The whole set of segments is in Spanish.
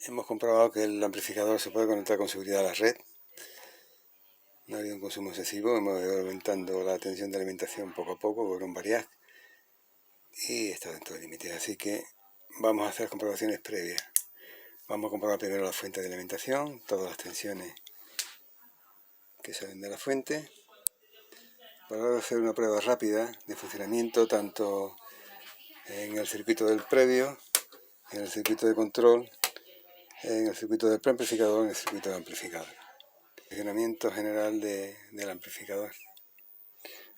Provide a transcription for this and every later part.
Hemos comprobado que el amplificador se puede conectar con seguridad a la red. No ha habido un consumo excesivo, hemos ido aumentando la tensión de alimentación poco a poco con un variac y está dentro del límite. Así que vamos a hacer comprobaciones previas. Vamos a comprobar primero la fuente de alimentación, todas las tensiones que salen de la fuente, para hacer una prueba rápida de funcionamiento tanto en el circuito del previo, en el circuito de control, en el circuito del preamplificador, en el circuito del amplificador. Funcionamiento general del amplificador.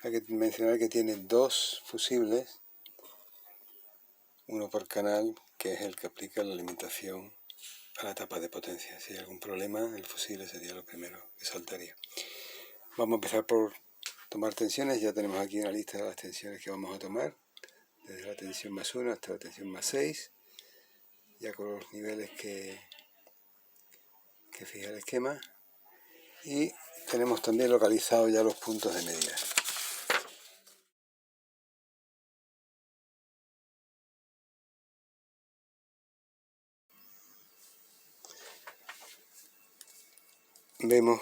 Hay que mencionar que tiene dos fusibles, uno por canal, que es el que aplica la alimentación a la tapa de potencia. Si hay algún problema, el fusible sería lo primero que saltaría. Vamos a empezar por tomar tensiones. Ya tenemos aquí una lista de las tensiones que vamos a tomar, desde la tensión más 1 hasta la tensión más 6, ya con los niveles que fija el esquema, y tenemos también localizados ya los puntos de medida. Vemos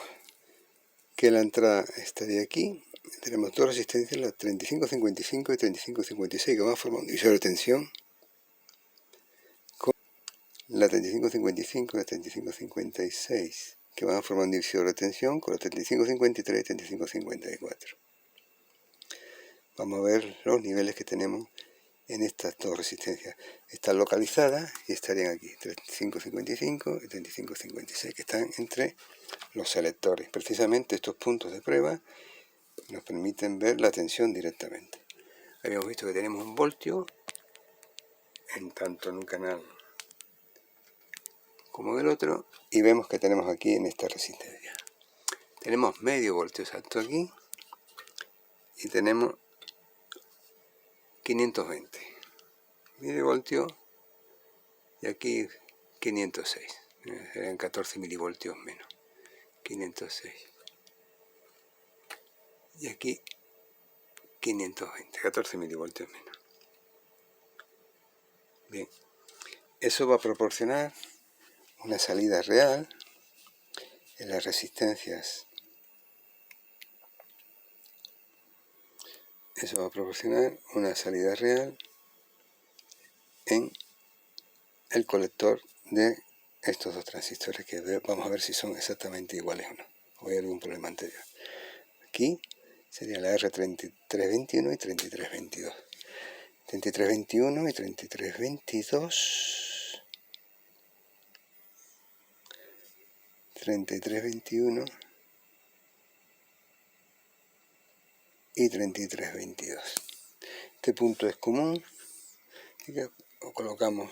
que la entrada estaría aquí. Tenemos dos resistencias, la 3555 y 3556, que van a formar un divisor de tensión, con la 3555 y la 3556, que van a formar un divisor de tensión con la 3553 y 3554. Vamos a ver los niveles que tenemos en estas dos resistencias. Están localizadas y estarían aquí, 3555 y 3556, que están entre los selectores. Precisamente estos puntos de prueba nos permiten ver la tensión directamente. Habíamos visto que tenemos un voltio tanto en un canal como en el otro, y vemos que tenemos aquí en esta resistencia tenemos medio voltio exacto aquí, y tenemos 520 medio voltio, y aquí 506, serían 14 milivoltios menos, 506, y aquí 520, 14 milivoltios menos. Bien, eso va a proporcionar una salida real en las resistencias. Eso va a proporcionar una salida real en el colector de estos dos transistores, que vamos a ver si son exactamente iguales o no, o hay algún problema anterior. Aquí sería la R3321 y 3322. 3321 y 3322. 3321 y 3322. Este punto es común, así que colocamos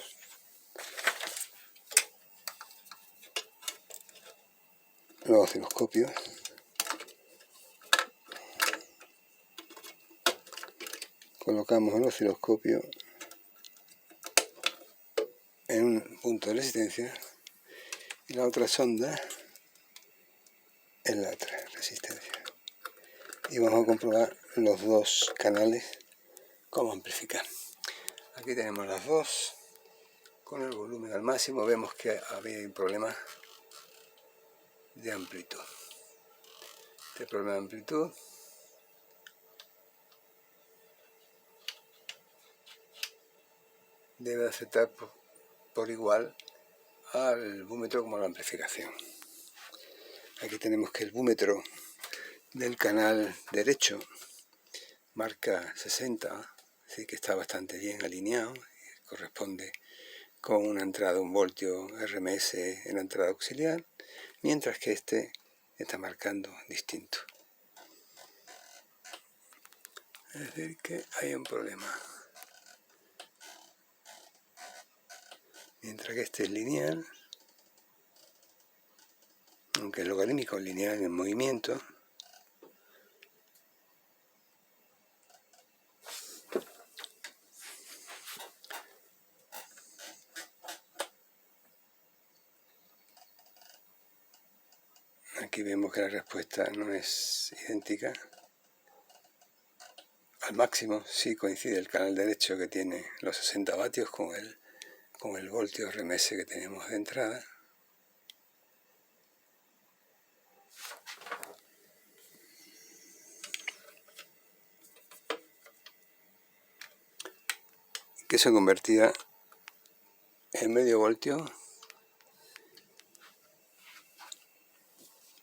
los osciloscopios. Colocamos el osciloscopio en un punto de resistencia y la otra sonda en la otra resistencia. Y vamos a comprobar los dos canales cómo amplificar. Aquí tenemos las dos con el volumen al máximo. Vemos que había un problema de amplitud. Este problema de amplitud debe afectar por igual al búmetro como a la amplificación. Aquí tenemos que el búmetro del canal derecho marca 60, así que está bastante bien alineado, corresponde con una entrada, un voltio RMS en la entrada auxiliar, mientras que este está marcando distinto. Es decir, que hay un problema. Mientras que este es lineal, aunque es logarítmico, lineal en el movimiento. Aquí vemos que la respuesta no es idéntica. Al máximo sí coincide el canal derecho, que tiene los 60 vatios, con el voltio RMS que tenemos de entrada. Que se convertía en medio voltio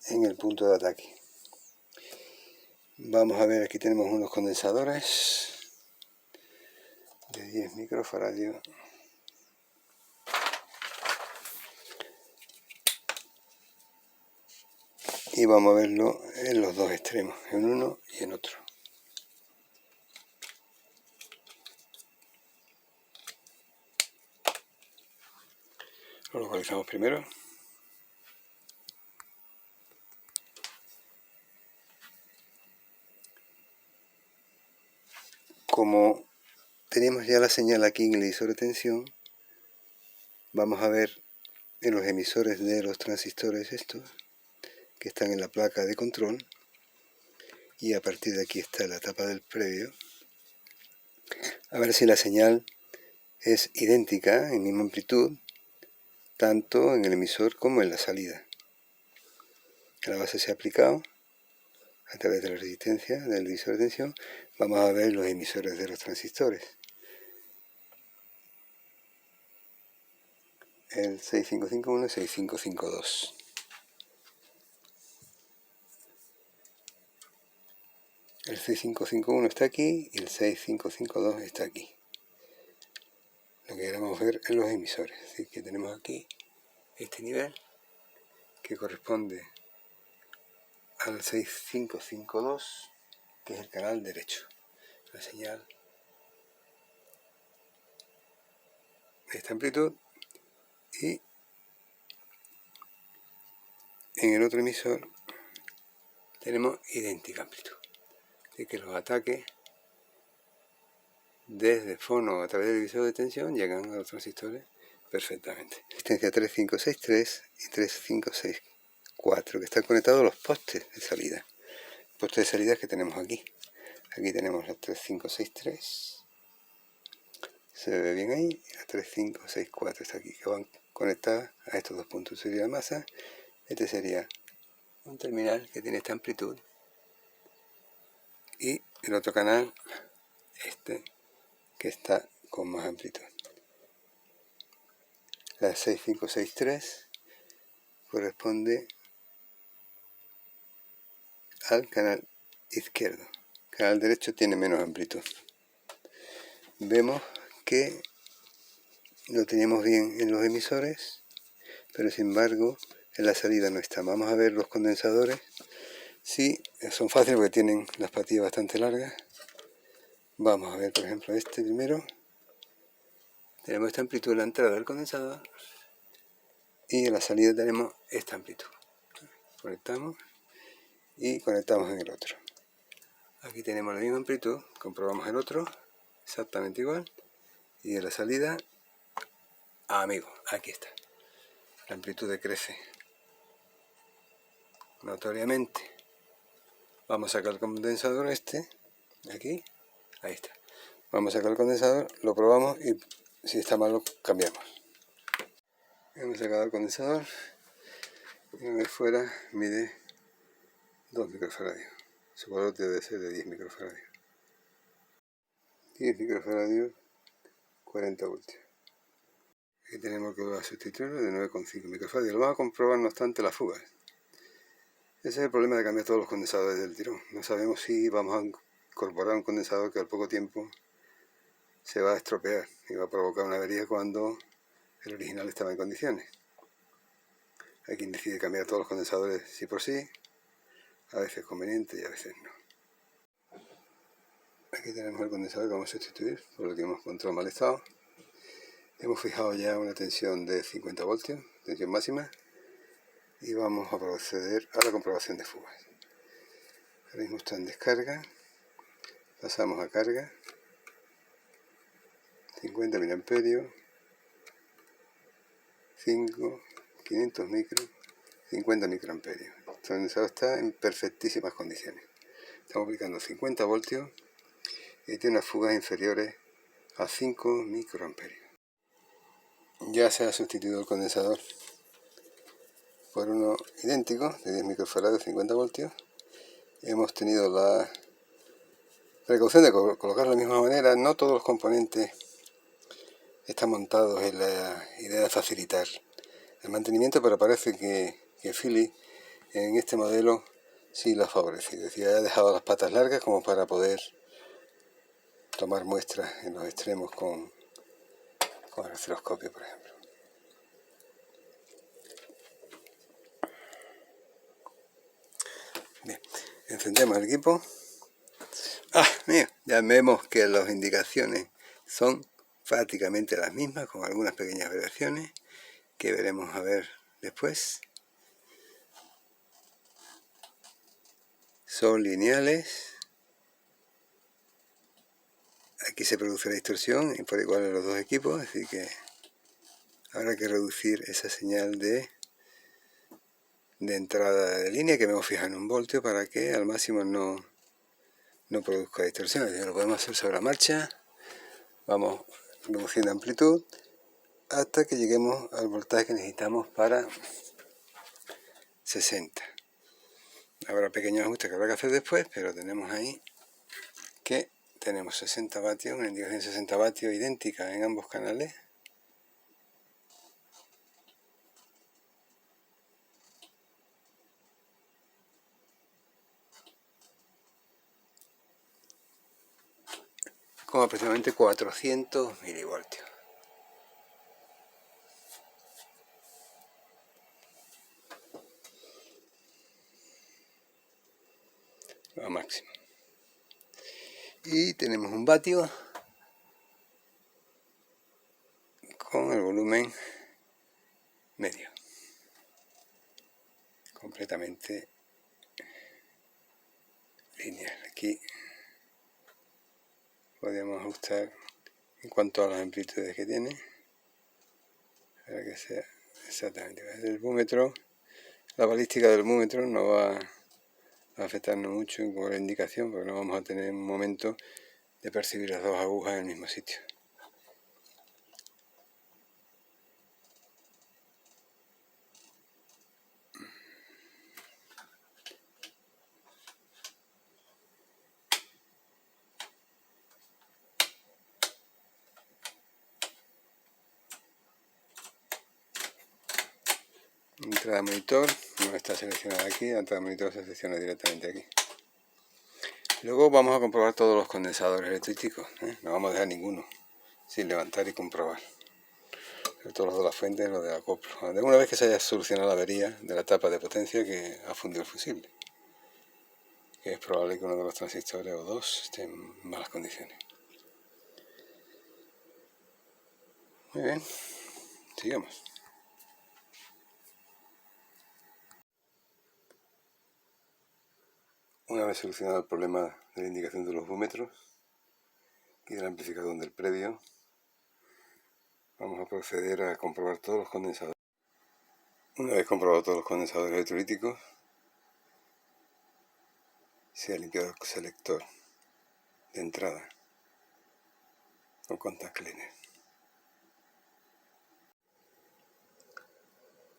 en el punto de ataque. Vamos a ver, aquí tenemos unos condensadores de 10 microfaradios. Y vamos a verlo en los dos extremos, en uno y en otro. Lo localizamos primero. Como tenemos ya la señal aquí en el divisor de tensión, vamos a ver en los emisores de los transistores estos, que están en la placa de control, y a partir de aquí está la tapa del previo, a ver si la señal es idéntica en misma amplitud, tanto en el emisor como en la salida. La base se ha aplicado a través de la resistencia del divisor de tensión. Vamos a ver los emisores de los transistores. El 6551 y 6552. El 6551 está aquí y el 6552 está aquí. Lo que queremos ver en los emisores. Así que tenemos aquí este nivel que corresponde al 6552, que es el canal derecho. La señal de esta amplitud, y en el otro emisor tenemos idéntica amplitud. Así que los ataques desde fono a través del divisor de tensión llegan a los transistores perfectamente. Resistencia 3563 y 3564, que están conectados a los postes de salida. Postes de salida que tenemos aquí. Aquí tenemos los 3563, se ve bien ahí, y la 3564 está aquí, que van conectadas a estos dos puntos. Sería la masa. Este sería un terminal que tiene esta amplitud, y el otro canal, este, que está con más amplitud. La 6563 corresponde al canal izquierdo. El canal derecho tiene menos amplitud. Vemos que lo tenemos bien en los emisores, pero sin embargo en la salida no está. Vamos a ver los condensadores. Sí, son fáciles porque tienen las patillas bastante largas. Vamos a ver, por ejemplo, este primero. Tenemos esta amplitud en la entrada del condensador y en la salida tenemos esta amplitud. Conectamos y conectamos en el otro. Aquí tenemos la misma amplitud, comprobamos el otro, exactamente igual. Y en la salida, amigos, aquí está. La amplitud decrece notoriamente. Vamos a sacar el condensador este, aquí, ahí está. Vamos a sacar el condensador, lo probamos y si está mal lo cambiamos. Hemos sacado el condensador y una vez fuera mide 2 microfaradios. Su valor debe ser de 10 microfaradios. 10 microfaradios, 40 voltios. Aquí tenemos que va a sustituirlo de 9,5 microfaradios. Lo vamos a comprobar no obstante las fugas. Ese es el problema de cambiar todos los condensadores del tirón. No sabemos si vamos a incorporar un condensador que al poco tiempo se va a estropear y va a provocar una avería cuando el original estaba en condiciones. Hay quien decide cambiar todos los condensadores sí por sí, a veces es conveniente y a veces no. Aquí tenemos el condensador que vamos a sustituir por el que hemos encontrado en mal estado. Hemos fijado ya una tensión de 50 voltios, tensión máxima, y vamos a proceder a la comprobación de fugas. Ahora mismo está en descarga, pasamos a carga, 50 mA, 500 micros, 50 microamperios. condensador está en perfectísimas condiciones. Estamos aplicando 50 voltios y tiene unas fugas inferiores a 5 microamperios. Ya se ha sustituido el condensador por uno idéntico de 10 microfarados de 50 voltios. Hemos tenido la precaución de colocarlo de la misma manera. No todos los componentes están montados en la idea de facilitar el mantenimiento, pero parece que Philips en este modelo sí lo ha favorecido. Es decir, ha dejado las patas largas como para poder tomar muestras en los extremos con el osciloscopio, por ejemplo. Bien, encendemos el equipo. Mira, ya vemos que las indicaciones son prácticamente las mismas, con algunas pequeñas variaciones que veremos a ver después. Son lineales. Aquí se produce la distorsión y por igual en los dos equipos, así que habrá que reducir esa señal de entrada de línea, que me voy a fijar en 1 voltio para que al máximo no produzca distorsión. Lo podemos hacer sobre la marcha. Vamos reduciendo amplitud hasta que lleguemos al voltaje que necesitamos para 60. Habrá pequeños ajustes que habrá que hacer después, pero tenemos ahí que tenemos 60 vatios, una indicación de 60 vatios idéntica en ambos canales. Con aproximadamente 400 milivoltios. Lo máximo. Y tenemos un vatio con el volumen medio, completamente lineal. Aquí podemos ajustar en cuanto a las amplitudes que tiene para que sea exactamente. El búmetro, la balística del búmetro no va a afectarnos mucho con la indicación, porque no vamos a tener un momento de percibir las dos agujas en el mismo sitio. Entrada de monitor no está seleccionada aquí, la entrada de monitor se selecciona directamente aquí. Luego vamos a comprobar todos los condensadores electrísticos, no vamos a dejar ninguno sin levantar y comprobar. Sobre todo los de la fuente y los de acoplo. Una vez que se haya solucionado la avería de la tapa de potencia que ha fundido el fusible, que es probable que uno de los transistores o dos esté en malas condiciones. Muy bien, sigamos. Una vez solucionado el problema de la indicación de los búmetros y del amplificador del previo, vamos a proceder a comprobar todos los condensadores. Una vez comprobado todos los condensadores electrolíticos, se ha limpiado el selector de entrada con contact cleaner.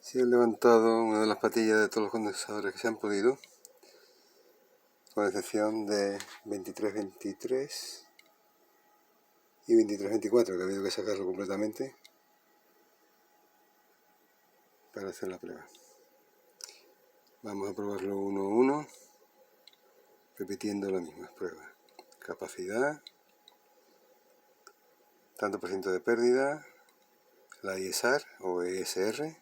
Se ha levantado una de las patillas de todos los condensadores que se han podido, con excepción de 2323 y 2324, que ha habido que sacarlo completamente para hacer la prueba. Vamos a probarlo uno a uno, repitiendo las mismas pruebas. Capacidad, tanto por ciento de pérdida, la ISR o ESR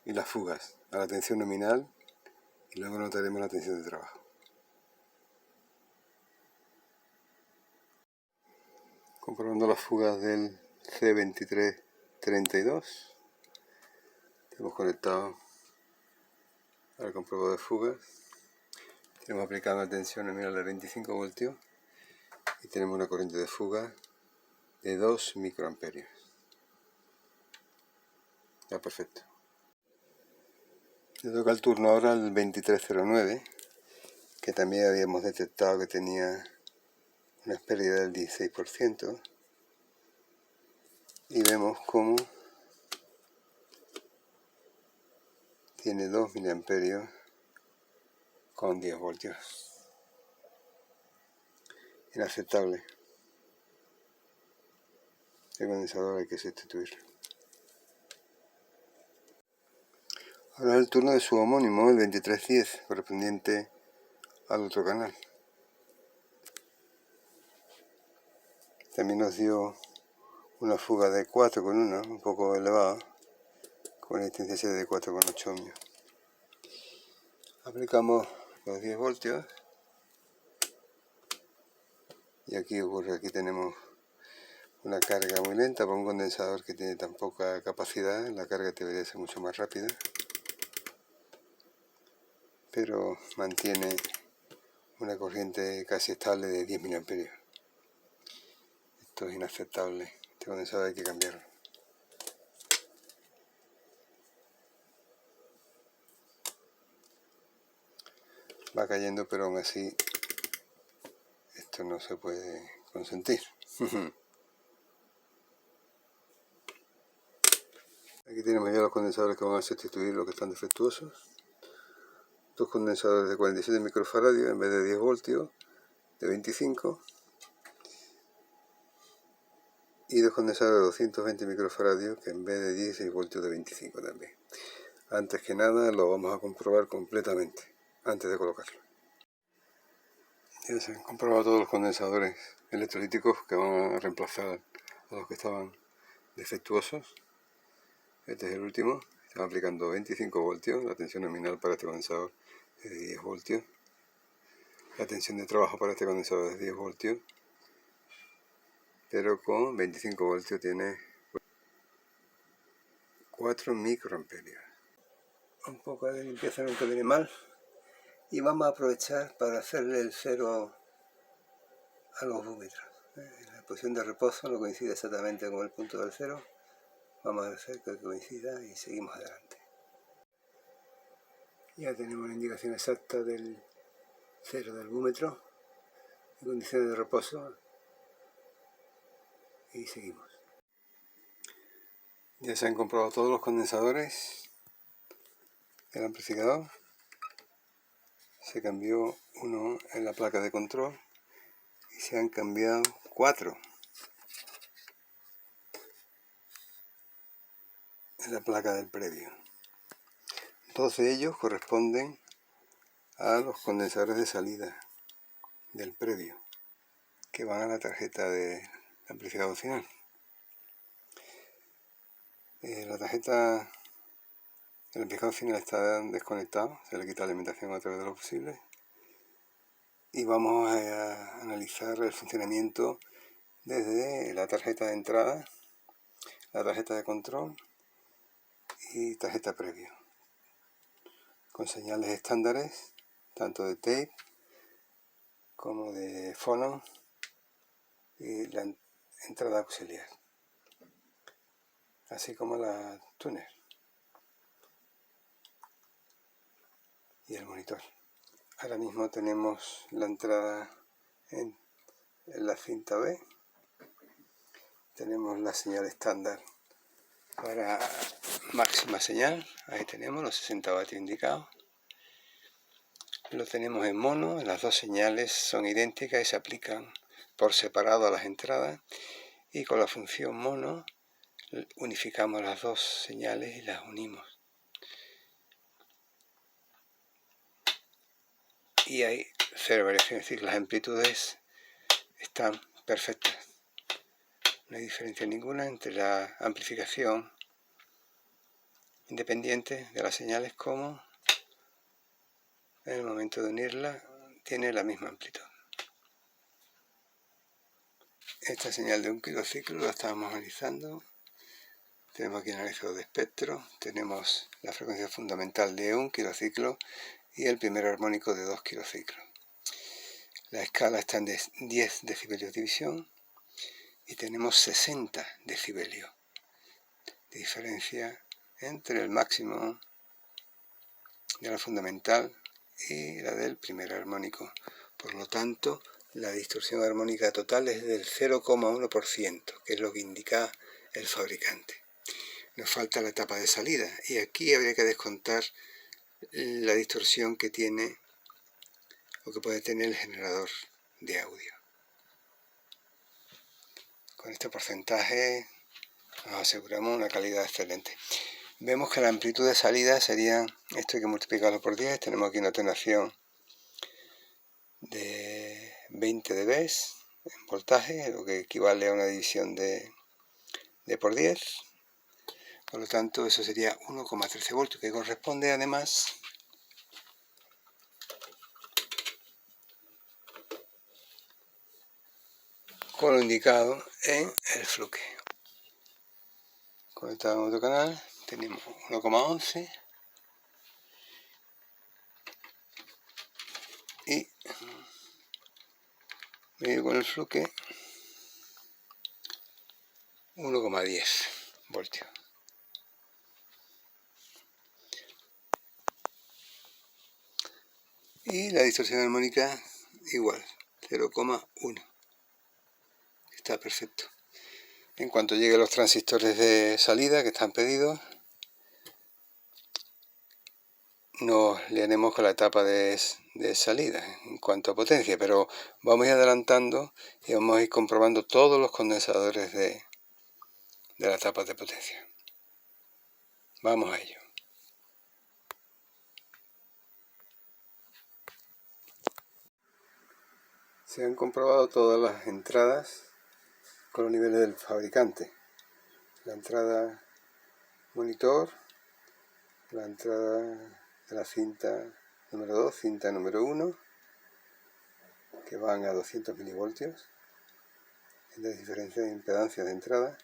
y las fugas a la tensión nominal, y luego notaremos la tensión de trabajo. Comprobando las fugas del C2332, hemos conectado al comprobador de fugas, tenemos aplicado una tensión nominal de 25 voltios y tenemos una corriente de fuga de 2 microamperios. Está perfecto. Le toca el turno ahora al 2309, que también habíamos detectado que tenía una pérdida del 16%, y vemos cómo tiene 2 miliamperios con 10 voltios. Inaceptable. El condensador hay que sustituirlo. Ahora es el turno de su homónimo, el 2310, correspondiente al otro canal. También nos dio una fuga de 4,1, un poco elevada, con una resistencia de 4,8 ohmios. Aplicamos los 10 voltios y aquí ocurre, aquí tenemos una carga muy lenta para un condensador que tiene tan poca capacidad. La carga debería ser mucho más rápida, pero mantiene una corriente casi estable de 10 miliamperios. Esto es inaceptable, este condensador hay que cambiarlo. Va cayendo, pero aún así esto no se puede consentir. Aquí tenemos ya los condensadores que van a sustituir los que están defectuosos. Dos condensadores de 47 microfaradios en vez de 10 voltios, de 25. Y dos condensadores de 220 microfaradios que en vez de 16 voltios de 25 también. Antes que nada lo vamos a comprobar completamente, antes de colocarlo. Ya se han comprobado todos los condensadores electrolíticos que van a reemplazar a los que estaban defectuosos. Este es el último, estamos aplicando 25 voltios, la tensión nominal para este condensador es de 10 voltios. La tensión de trabajo para este condensador es de 10 voltios, pero con 25 voltios tiene 4 microamperios. Un poco de limpieza nunca viene mal, y vamos a aprovechar para hacerle el cero a los búmetros. La posición de reposo no coincide exactamente con el punto del cero. Vamos a hacer que coincida y seguimos adelante. Ya tenemos la indicación exacta del cero del búmetro, en condiciones de reposo, y seguimos. Ya se han comprobado todos los condensadores del amplificador. Se cambió uno en la placa de control y se han cambiado 4 en la placa del previo. 2 de ellos corresponden a los condensadores de salida del previo, que van a la tarjeta de amplificador final. La tarjeta del amplificador final está desconectado, se le quita la alimentación a través de lo posible, y vamos a analizar el funcionamiento desde la tarjeta de entrada, la tarjeta de control y tarjeta previo, con señales estándares, tanto de tape como de fono y la entrada auxiliar, así como la tuner y el monitor. Ahora mismo tenemos la entrada en la cinta B, tenemos la señal estándar para máxima señal, ahí tenemos los 60 vatios indicados. Lo tenemos en mono, las dos señales son idénticas y se aplican por separado a las entradas, y con la función mono unificamos las dos señales y las unimos. Y hay cero variación, es decir, las amplitudes están perfectas. No hay diferencia ninguna entre la amplificación independiente de las señales como en el momento de unirla tiene la misma amplitud. Esta señal de 1 kilociclo la estamos analizando. Tenemos aquí el analizador de espectro, tenemos la frecuencia fundamental de 1 kilociclo y el primer armónico de 2 kilociclos. La escala está en 10 decibelios de división y tenemos 60 decibelios de diferencia entre el máximo de la fundamental y la del primer armónico. Por lo tanto, la distorsión armónica total es del 0,1%, que es lo que indica el fabricante. Nos falta la etapa de salida y aquí habría que descontar la distorsión que tiene o que puede tener el generador de audio. Con este porcentaje nos aseguramos una calidad excelente. Vemos que la amplitud de salida sería, esto hay que multiplicarlo por 10, tenemos aquí una atenuación de 20 dB en voltaje, lo que equivale a una división de por 10. Por lo tanto, eso sería 1,13 voltios, que corresponde además con lo indicado en el fluke. Conectado en otro canal, tenemos 1,11 y medio con el fluke 1,10 voltios. Y la distorsión armónica igual, 0,1. Está perfecto. En cuanto lleguen los transistores de salida que están pedidos, nos liaremos con la etapa de salida en cuanto a potencia, pero vamos a ir adelantando y vamos a ir comprobando todos los condensadores de la etapa de potencia. Vamos a ello. Se han comprobado todas las entradas con los niveles del fabricante. La entrada monitor, la entrada de la cinta número 2, cinta número 1, que van a 200 milivoltios, la diferencia de impedancia de entrada,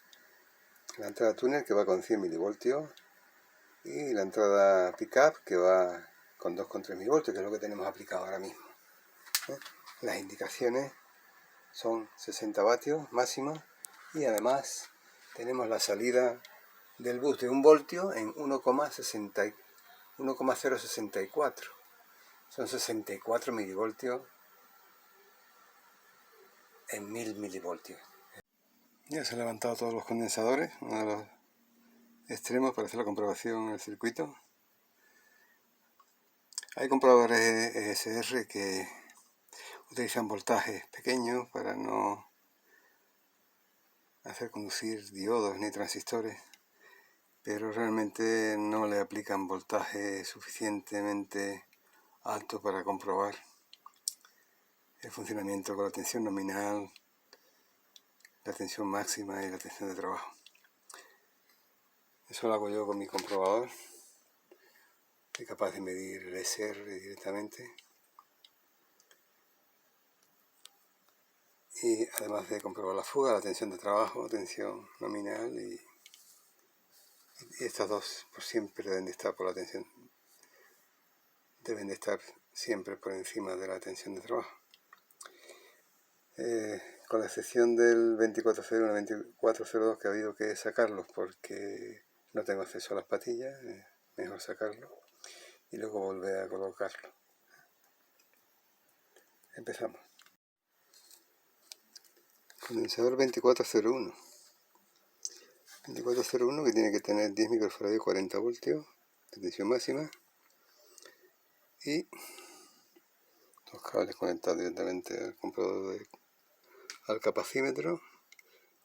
la entrada túnel que va con 100 milivoltios y la entrada pickup que va con 2,3 milivoltios, que es lo que tenemos aplicado ahora mismo. Las indicaciones son 60 vatios máxima y además tenemos la salida del bus de 1 voltio en 1,064. Son 64 milivoltios en 1000 milivoltios. Ya se han levantado todos los condensadores, uno de los extremos para hacer la comprobación en el circuito. Hay comprobadores ESR que utilizan voltajes pequeños para no hacer conducir diodos ni transistores, pero realmente no le aplican voltaje suficientemente alto para comprobar el funcionamiento con la tensión nominal, la tensión máxima y la tensión de trabajo. Eso lo hago yo con mi comprobador. Soy capaz de medir el ESR directamente. Y además de comprobar la fuga, la tensión de trabajo, tensión nominal y estas dos por siempre deben de estar por la tensión. Deben de estar siempre por encima de la tensión de trabajo. Con la excepción del 2401 y 2402 que ha habido que sacarlos porque no tengo acceso a las patillas, mejor sacarlo y luego volver a colocarlo. Empezamos. Condensador 2401. 2401 que tiene que tener 10 microfarads y 40 voltios de tensión máxima y los cables conectados directamente al comprador al capacímetro,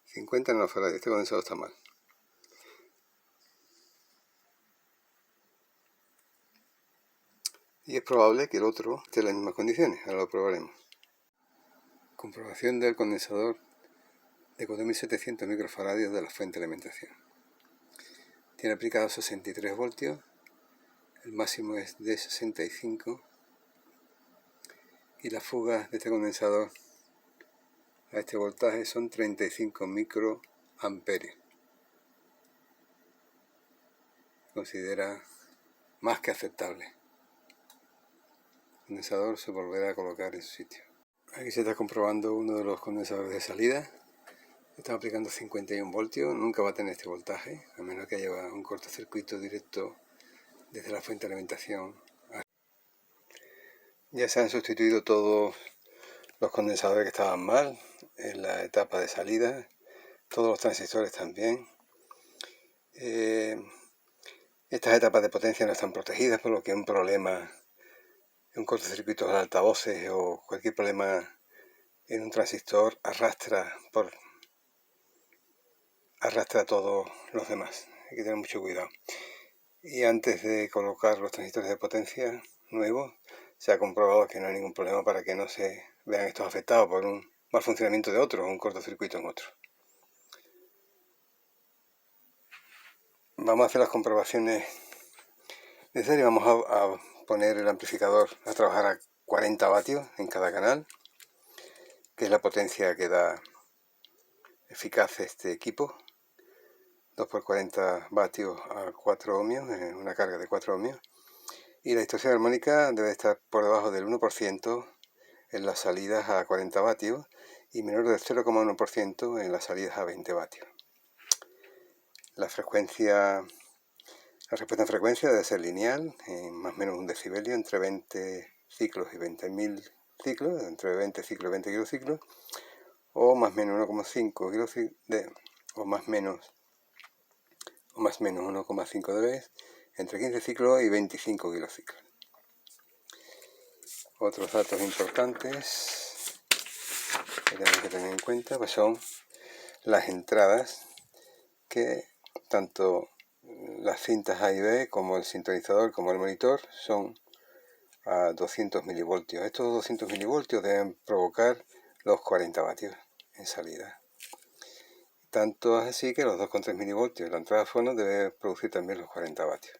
50 nanofarads. Este condensador está mal. Y es probable que el otro esté en las mismas condiciones, ahora lo probaremos. Comprobación del condensador de 4700 microfaradios de la fuente de alimentación. Tiene aplicado 63 voltios, el máximo es de 65 y las fugas de este condensador a este voltaje son 35 microamperios. Considera más que aceptable. El condensador se volverá a colocar en su sitio. Aquí se está comprobando uno de los condensadores de salida. Estamos aplicando 51 voltios, nunca va a tener este voltaje, a menos que haya un cortocircuito directo desde la fuente de alimentación Ya se han sustituido todos los condensadores que estaban mal en la etapa de salida, todos los transistores también. Estas etapas de potencia no están protegidas, por lo que un problema, un cortocircuito de altavoces o cualquier problema en un transistor arrastra a todos los demás. Hay que tener mucho cuidado. Y antes de colocar los transistores de potencia nuevos, se ha comprobado que no hay ningún problema para que no se vean estos afectados por un mal funcionamiento de otro, un cortocircuito en otro. Vamos a hacer las comprobaciones necesarias. Vamos a poner el amplificador a trabajar a 40 vatios en cada canal, que es la potencia que da eficaz este equipo. 2 por 40 vatios a 4 ohmios, una carga de 4 ohmios. Y la distorsión armónica debe estar por debajo del 1% en las salidas a 40 vatios y menor del 0,1% en las salidas a 20 vatios. La respuesta en frecuencia debe ser lineal, en más o menos un decibelio, entre 20 ciclos y 20.000 ciclos, entre 20 ciclos y 20 kilociclos, o más o menos 1,5 kilociclos, o más menos 1,5 dB, entre 15 ciclos y 25 kilociclos. Otros datos importantes que tenemos que tener en cuenta pues son las entradas, que tanto las cintas A y B como el sintonizador como el monitor son a 200 milivoltios. Estos 200 milivoltios deben provocar los 40 vatios en salida. Tanto es así que los 2,3 milivoltios de la entrada fono debe producir también los 40 vatios.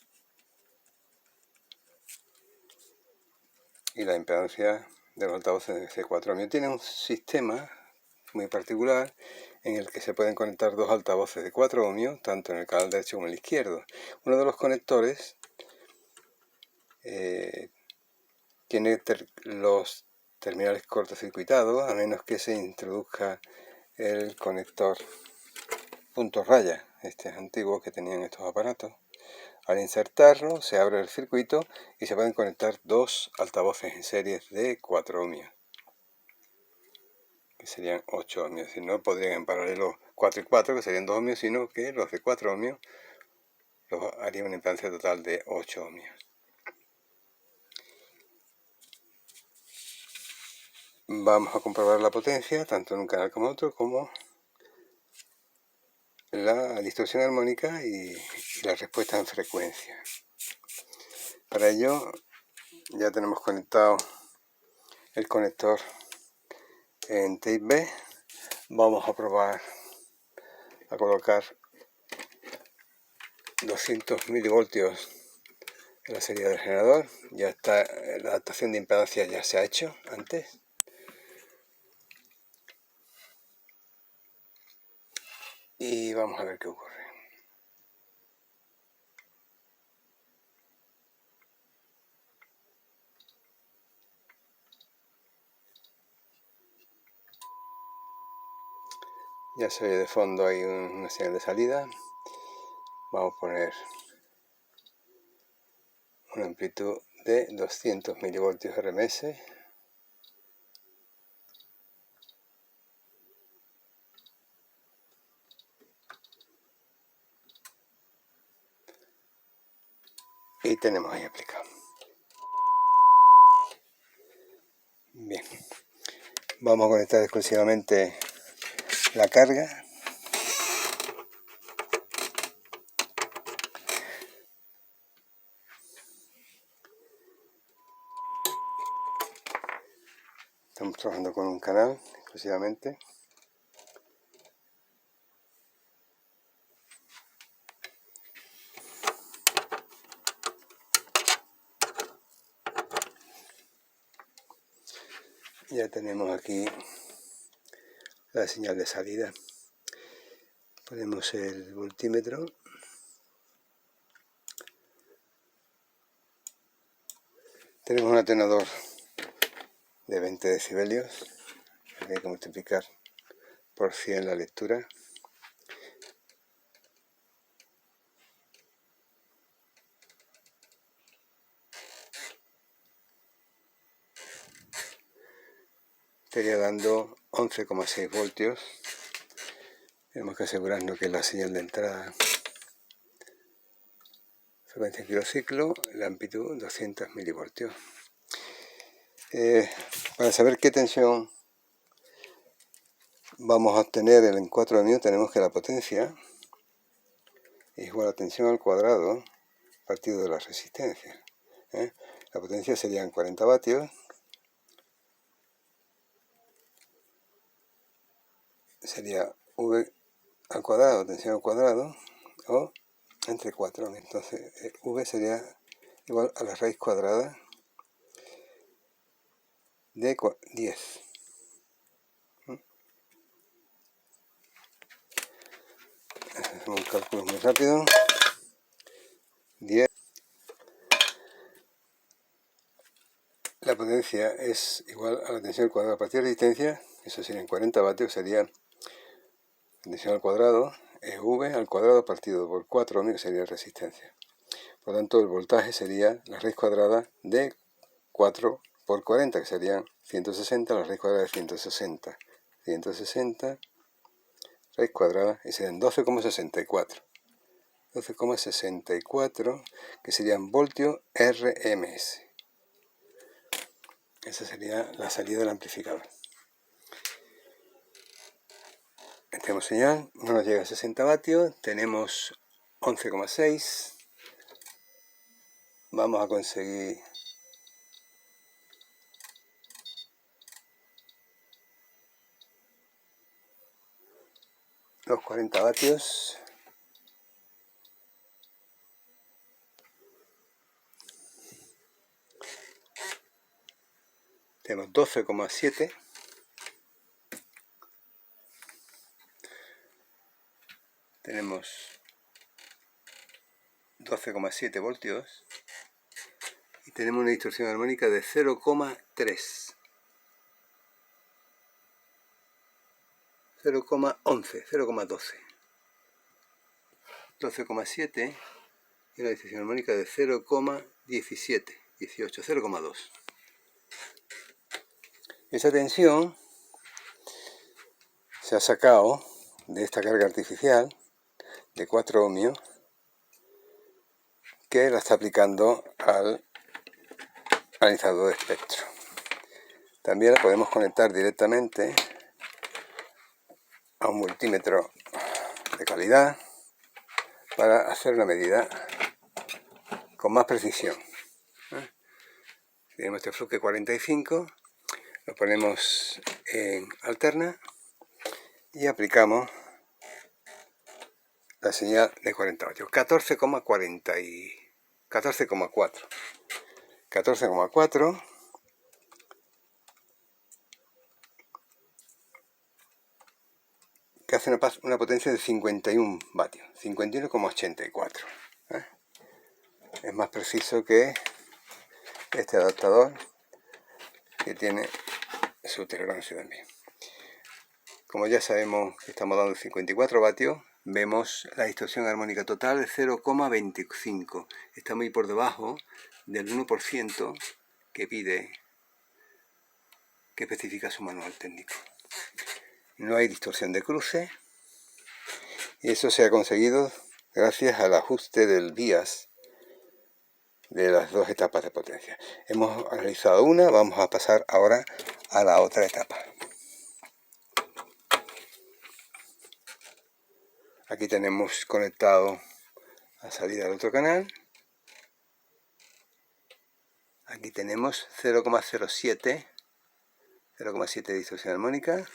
Y la impedancia de los altavoces de 4 ohmios tiene un sistema muy particular en el que se pueden conectar dos altavoces de 4 ohmios, tanto en el canal derecho como en el izquierdo. Uno de los conectores tiene los terminales cortocircuitados, a menos que se introduzca el conector punto raya, este es antiguo que tenían estos aparatos. Al insertarlo se abre el circuito y se pueden conectar dos altavoces en series de 4 ohmios, que serían 8 ohmios. Es decir, no podrían en paralelo 4 y 4, que serían 2 ohmios, sino que los de 4 ohmios los haría una impedancia total de 8 ohmios. Vamos a comprobar la potencia, tanto en un canal como en otro, como la distorsión armónica y la respuesta en frecuencia. Para ello ya tenemos conectado el conector en tape B. Vamos a probar a colocar 200 milivoltios en la salida del generador. Ya está, la adaptación de impedancia ya se ha hecho antes. Y vamos a ver qué ocurre. Ya se ve de fondo hay una señal de salida. Vamos a poner una amplitud de 200 milivoltios RMS. Y tenemos ahí aplicado. Bien, vamos a conectar exclusivamente la carga. Estamos trabajando con un canal exclusivamente. Ya tenemos aquí la señal de salida. Ponemos el voltímetro. Tenemos un atenuador de 20 decibelios. Hay que multiplicar por 100 la lectura. estaría dando 11,6 voltios. Tenemos que asegurarnos que es la señal de entrada. Frecuencia en kilociclo, la amplitud 200 milivoltios. Para saber qué tensión vamos a obtener en 4 ohmios, tenemos que la potencia es igual a tensión al cuadrado partido de la resistencia. La potencia serían 40 vatios. Sería V al cuadrado, tensión al cuadrado, o entre 4. Entonces V sería igual a la raíz cuadrada de 10. Hacemos un cálculo muy rápido. 10. La potencia es igual a la tensión al cuadrado a partir de resistencia. Eso serían 40 vatios, sería tensión al cuadrado, es V al cuadrado partido por 4 ohmios, sería resistencia. Por lo tanto, el voltaje sería la raíz cuadrada de 4 por 40, que serían 160, la raíz cuadrada de 160. 160, raíz cuadrada, y serían 12,64. 12,64, que serían voltios RMS. Esa sería la salida del amplificador. Tenemos señal, no nos llega a 60 vatios, tenemos 11,6. Vamos a conseguir los 40 vatios. Tenemos 12,7. Tenemos 12,7 voltios. Y tenemos una distorsión armónica de 0,3. 0,11, 0,12. 12,7 y una distorsión armónica de 0,17, 18, 0,2. Esa tensión se ha sacado de esta carga artificial de 4 ohmios que la está aplicando al analizador de espectro. También la podemos conectar directamente a un multímetro de calidad para hacer una medida con más precisión. Tenemos este fluke 45, lo ponemos en alterna y aplicamos la señal de 40 vatios, 14,4, 14,4, que hace una potencia de 51 vatios, 51,84. Es más preciso que este adaptador, que tiene su tolerancia también. Como ya sabemos que estamos dando 54 vatios, vemos la distorsión armónica total de 0,25. Está muy por debajo del 1% que pide, que especifica su manual técnico. No hay distorsión de cruce, y eso se ha conseguido gracias al ajuste del bias de las dos etapas de potencia. Hemos analizado una, vamos a pasar ahora a la otra etapa. Aquí tenemos conectado la salida del otro canal. Aquí tenemos 0,07 de distorsión armónica.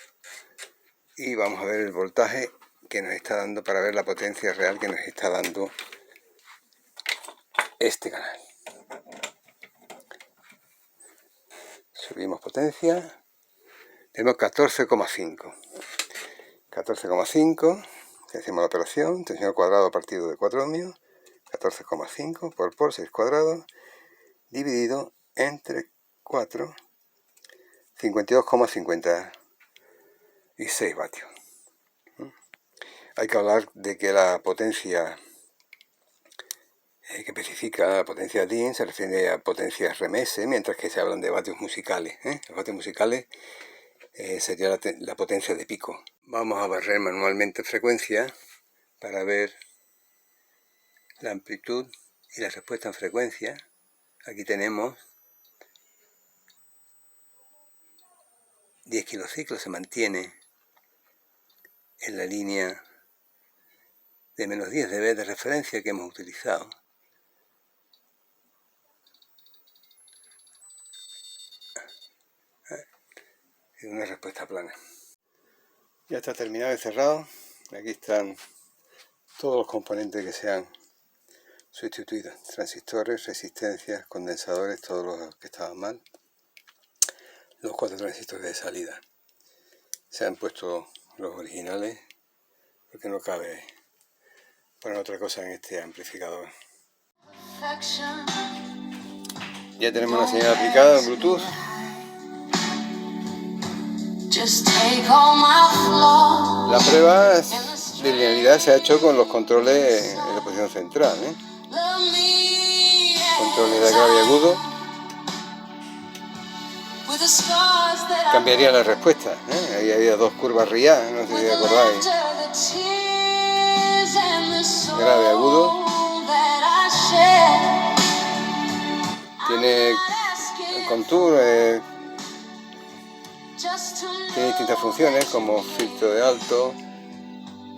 Y vamos a ver el voltaje que nos está dando para ver la potencia real que nos está dando este canal. Subimos potencia. Tenemos 14,5. 14,5. Si hacemos la operación, tensión al cuadrado partido de 4 ohmios. 14,5 por 6 cuadrados dividido entre 4, 52,56 vatios. Hay que hablar de que la potencia que especifica la potencia DIN se refiere a potencias RMS, mientras que se hablan de vatios musicales. Los vatios musicales sería la potencia de pico. Vamos a barrer manualmente frecuencia para ver la amplitud y la respuesta en frecuencia. Aquí tenemos 10 kilociclos, se mantiene en la línea de menos 10 dB de referencia que hemos utilizado. Es una respuesta plana. Ya está terminado y cerrado. Aquí están todos los componentes que se han sustituido. Transistores, resistencias, condensadores, todos los que estaban mal. Los 4 transistores de salida. Se han puesto los originales porque no cabe poner otra cosa en este amplificador. Ya tenemos una señal aplicada en Bluetooth. La prueba de linealidad se ha hecho con los controles en la posición central, controles de grave y agudo. Cambiaría la respuesta, Ahí había 2 curvas RIA, no sé si acordáis. Grave, agudo. Tiene el contour, tiene distintas funciones como filtro de alto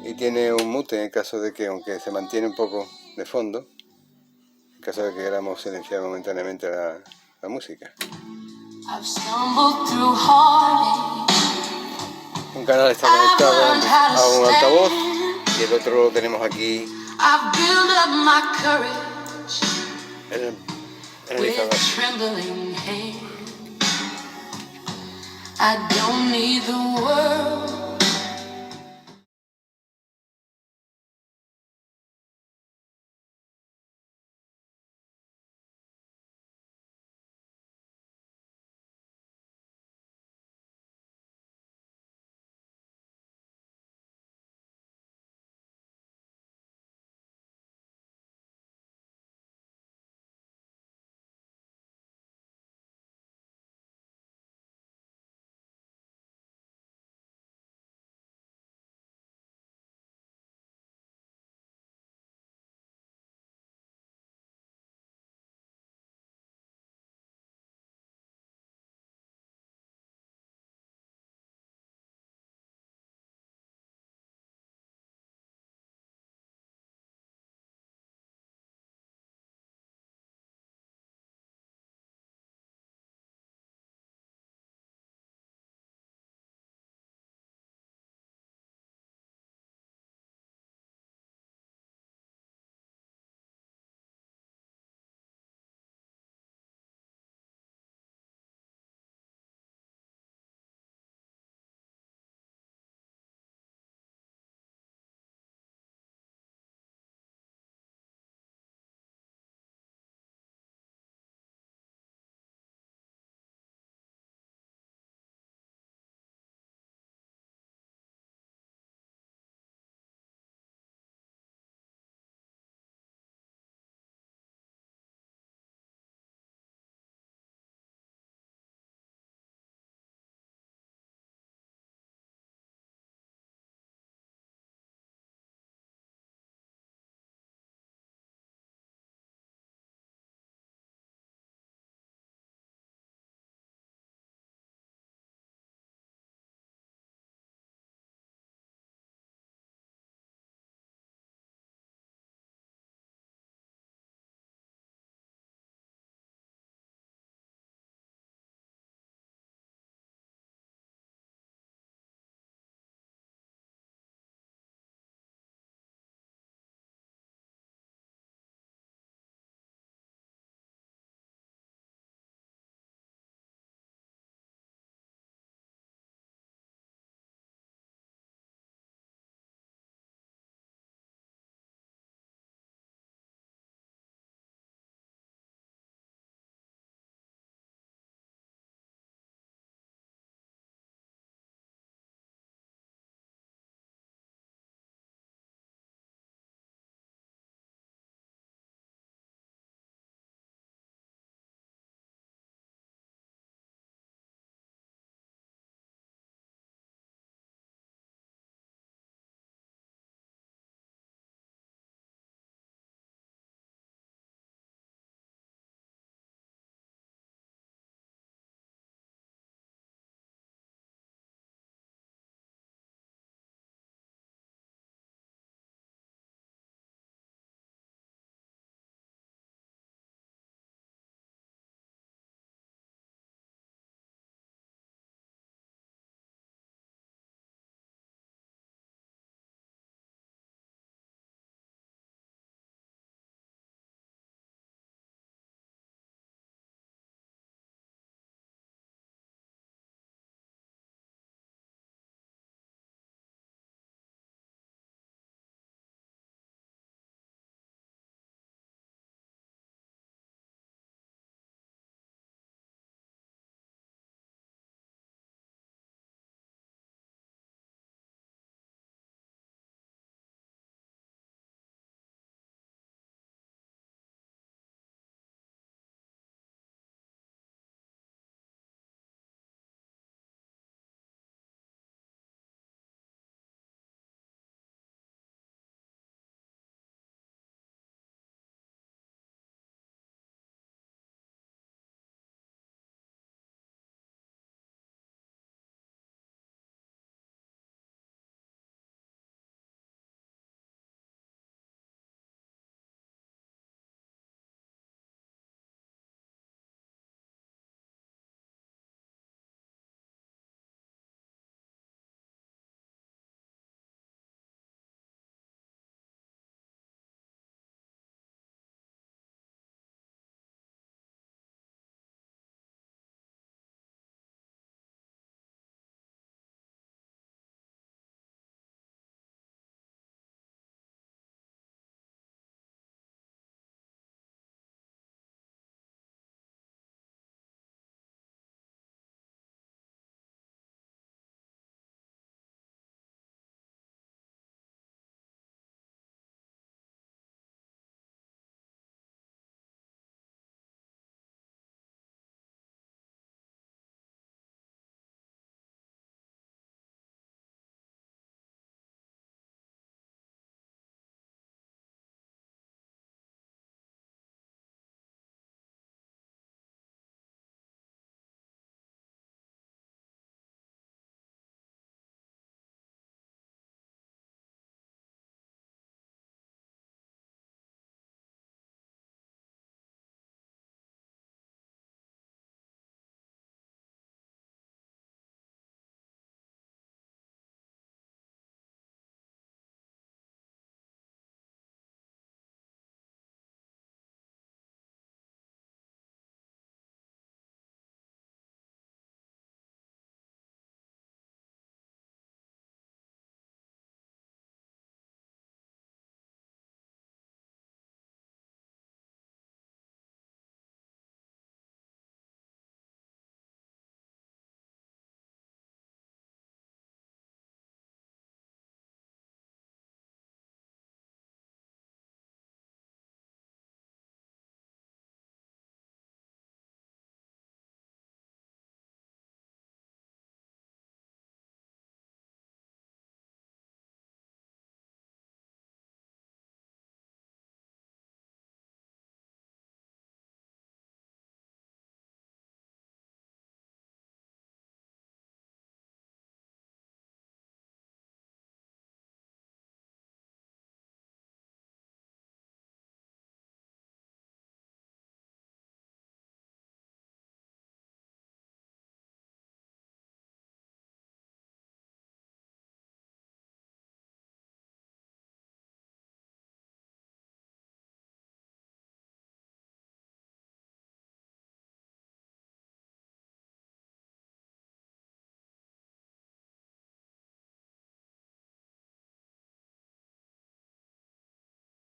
y tiene un mute en caso de que, aunque se mantiene un poco de fondo, en caso de que queramos silenciar momentáneamente la música. Un canal está conectado a un altavoz y el otro lo tenemos aquí en el instalador.